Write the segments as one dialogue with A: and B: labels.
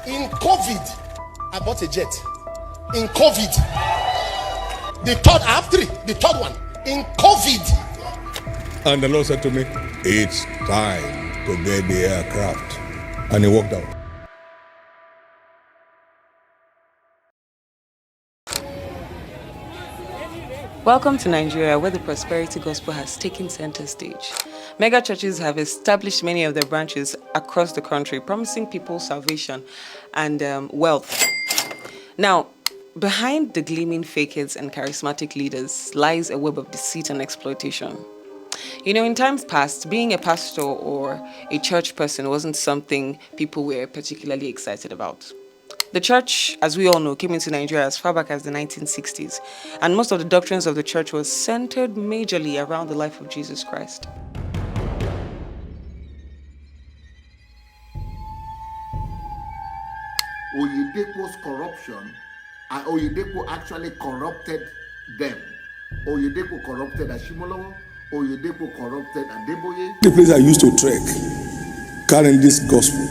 A: In COVID, I bought a jet. In COVID, the third, I have three. The third one, in COVID.
B: And the Lord said to me, it's time to get the aircraft. And he walked out.
C: Welcome to Nigeria, where the prosperity gospel has taken center stage. Megachurches have established many of their branches across the country, promising people salvation and wealth. Now, behind the gleaming facades and charismatic leaders lies a web of deceit and exploitation. You know, in times past, being a pastor or a church person wasn't something people were particularly excited about. The church, as we all know, came into Nigeria as far back as the 1960s, and most of the doctrines of the church was centered majorly around the life of Jesus Christ.
D: Oyedepo's corruption, and Oyedepo actually corrupted them. Oyedepo corrupted Ashimolowo, Oyedepo corrupted Adeboye.
B: The place I used to trek, carrying this gospel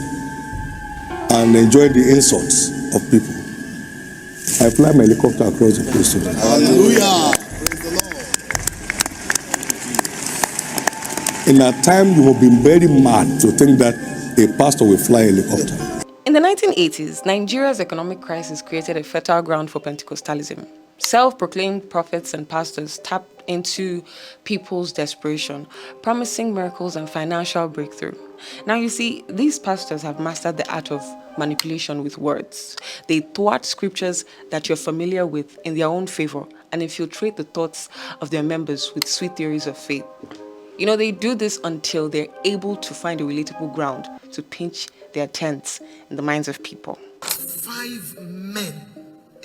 B: and enjoy the insults of people. I fly my helicopter across the place today.
D: Hallelujah. Praise the Lord.
B: In a time you have been very mad to think that a pastor will fly a helicopter.
C: In the 1980s, Nigeria's economic crisis created a fertile ground for Pentecostalism. Self-proclaimed prophets and pastors tapped into people's desperation, promising miracles and financial breakthrough. Now you see, these pastors have mastered the art of manipulation with words. They thwart scriptures that you're familiar with in their own favor and infiltrate the thoughts of their members with sweet theories of faith. You know, they do this until they're able to find a relatable ground to pinch their tents in the minds of people.
E: 5 men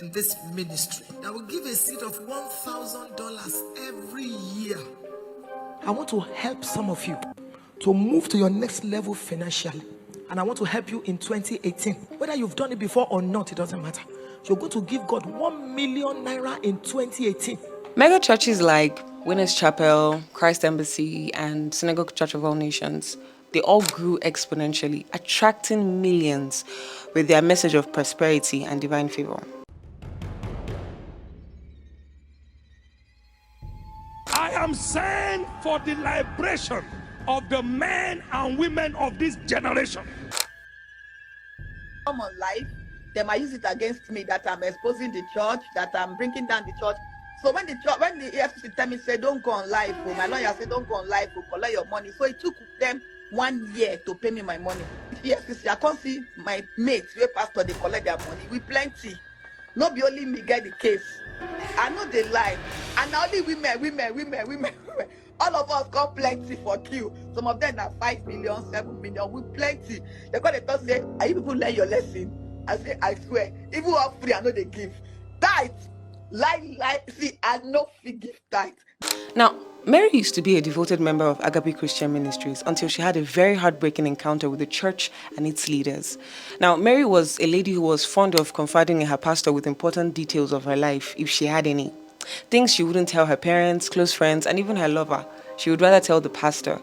E: in this ministry that will give a seed of $1,000 every year. I want to help some of you to move to your next level financially, and I want to help you in 2018. Whether you've done it before or not, it doesn't matter. You're going to give God 1 million naira in 2018.
C: Mega churches like Winners Chapel, Christ Embassy, and Synagogue Church of All Nations, they all grew exponentially, attracting millions with their message of prosperity and divine favor.
F: I am sent for the liberation of the men and women of this generation.
G: On life, they might use it against me that I'm exposing the church, that I'm bringing down the church. So when the EFCC tell me, say, don't go on live, my lawyer said, don't go on live, collect your money. So it took them 1 year to pay me my money. The EFCC, I can't see my mates, where pastor, they collect their money. We plenty. Not be only me get the case. I know they lie. And only women. All of us got plenty for queue. Some of them are 5 million, 7 million. We plenty. They got to say, are you people learn your lesson? I say, I swear, even all free, I know they give. Tithe. Lie. See, I know we give tithe.
C: Now, Mary used to be a devoted member of Agape Christian Ministries until she had a very heartbreaking encounter with the church and its leaders. Now, Mary was a lady who was fond of confiding in her pastor with important details of her life, if she had any. Things she wouldn't tell her parents, close friends, and even her lover. She would rather tell the pastor.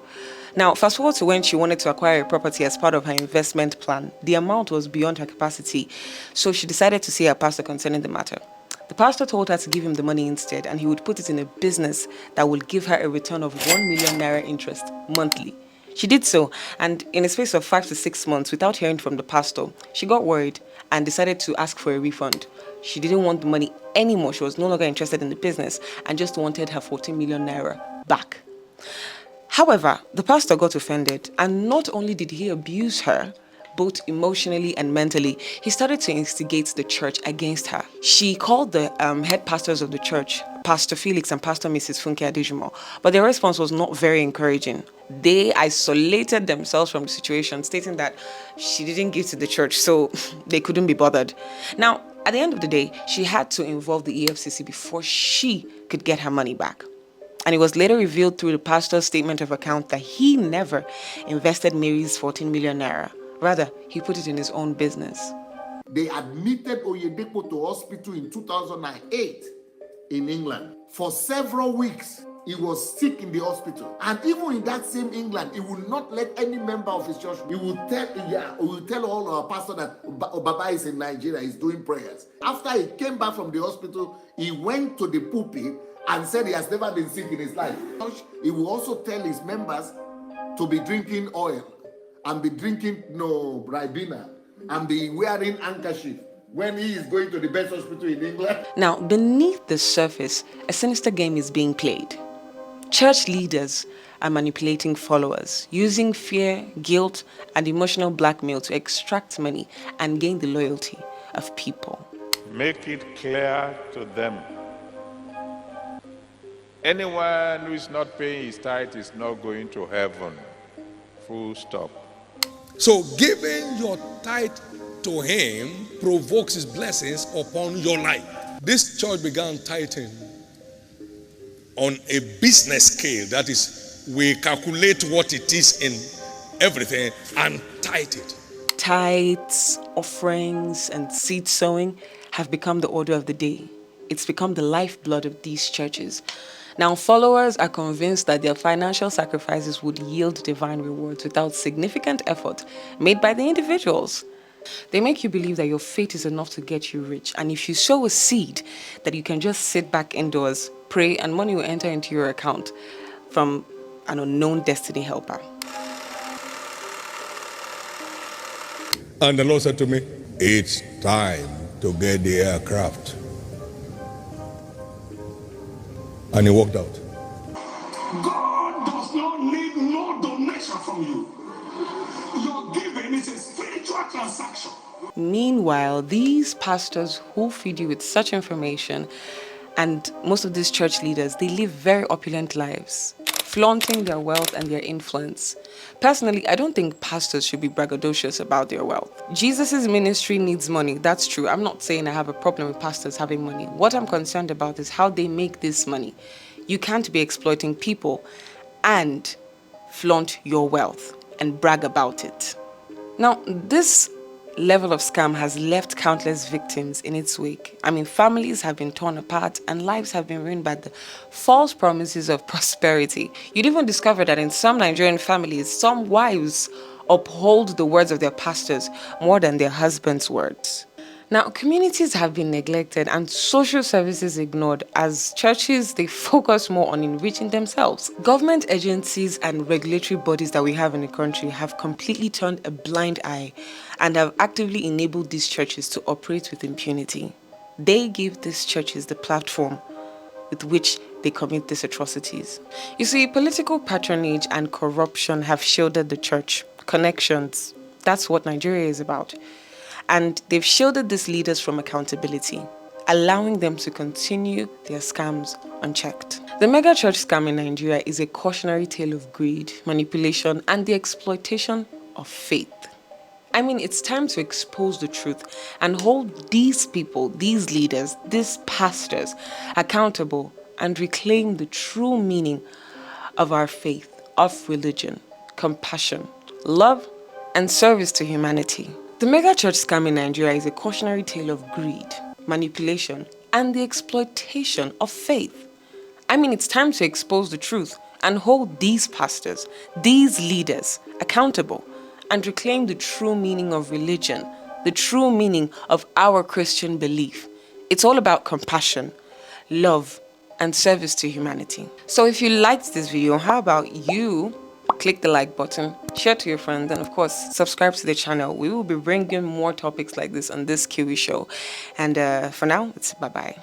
C: Now, fast forward to when she wanted to acquire a property as part of her investment plan. The amount was beyond her capacity, so she decided to see her pastor concerning the matter. The pastor told her to give him the money instead, and he would put it in a business that would give her a return of 1 million naira interest monthly. She did so, and in a space of 5 to 6 months, without hearing from the pastor, she got worried and decided to ask for a refund. She didn't want the money anymore. She was no longer interested in the business and just wanted her 14 million naira back. However, the pastor got offended, and not only did he abuse her, both emotionally and mentally, he started to instigate the church against her. She called the head pastors of the church, Pastor Felix and Pastor Mrs. Funke Adejumo, but their response was not very encouraging. They isolated themselves from the situation, stating that she didn't give to the church, so they couldn't be bothered. Now, at the end of the day, she had to involve the EFCC before she could get her money back. And it was later revealed through the pastor's statement of account that he never invested Mary's 14 million naira. Rather, he put it in his own business.
D: They admitted Oyedepo to hospital in 2008 in England. For several weeks, He was sick in the hospital. And even in that same England, he would not let any member of his church, he will tell all our pastors that Baba is in Nigeria, he's doing prayers. After he came back from the hospital, he went to the pulpit and said he has never been sick in his life. He will also tell his members to be drinking oil and be drinking Ribena and be wearing handkerchief when he is going to the best hospital in England.
C: Now, beneath the surface, a sinister game is being played. Church leaders are manipulating followers, using fear, guilt, and emotional blackmail to extract money and gain the loyalty of people.
H: Make it clear to them. Anyone who is not paying his tithe is not going to heaven. Full stop.
B: So giving your tithe to him provokes his blessings upon your life. This church began tithing on a business scale. That is, we calculate what it is in everything and tithe it.
C: Tithes, offerings, and seed sowing have become the order of the day. It's become the lifeblood of these churches. Now, followers are convinced that their financial sacrifices would yield divine rewards without significant effort made by the individuals. They make you believe that your faith is enough to get you rich, and if you sow a seed, that you can just sit back indoors, pray, and money will enter into your account from an unknown destiny helper.
B: And the Lord said to me, it's time to get the aircraft. And he walked out.
F: God does not need no donation from you. Your giving is a spiritual transaction.
C: Meanwhile, these pastors who feed you with such information, and most of these church leaders, they live very opulent lives, flaunting their wealth and their influence. Personally, I don't think pastors should be braggadocious about their wealth. Jesus' ministry needs money, that's true. I'm not saying I have a problem with pastors having money. What I'm concerned about is how they make this money. You can't be exploiting people and flaunt your wealth and brag about it. Now, this level of scam has left countless victims in its wake. I mean, families have been torn apart and lives have been ruined by the false promises of prosperity. You'd even discover that in some Nigerian families, some wives uphold the words of their pastors more than their husbands' words. Now, communities have been neglected and social services ignored as churches, they focus more on enriching themselves. Government agencies and regulatory bodies that we have in the country have completely turned a blind eye and have actively enabled these churches to operate with impunity. They give these churches the platform with which they commit these atrocities. You see, political patronage and corruption have shielded the church. Connections, that's what Nigeria is about. And they've shielded these leaders from accountability, allowing them to continue their scams unchecked. The megachurch scam in Nigeria is a cautionary tale of greed, manipulation, and the exploitation of faith. I mean, it's time to expose the truth and hold these people, these leaders, these pastors accountable and reclaim the true meaning of our faith, of religion, compassion, love, and service to humanity. The megachurch scam in Nigeria is a cautionary tale of greed, manipulation, and the exploitation of faith. I mean, it's time to expose the truth and hold these pastors, these leaders accountable and reclaim the true meaning of religion, the true meaning of our Christian belief. It's all about compassion, love, and service to humanity. So if you liked this video, how about you click the like button, share to your friends, and of course, subscribe to the channel. We will be bringing more topics like this on this QE show. And for now, it's bye-bye.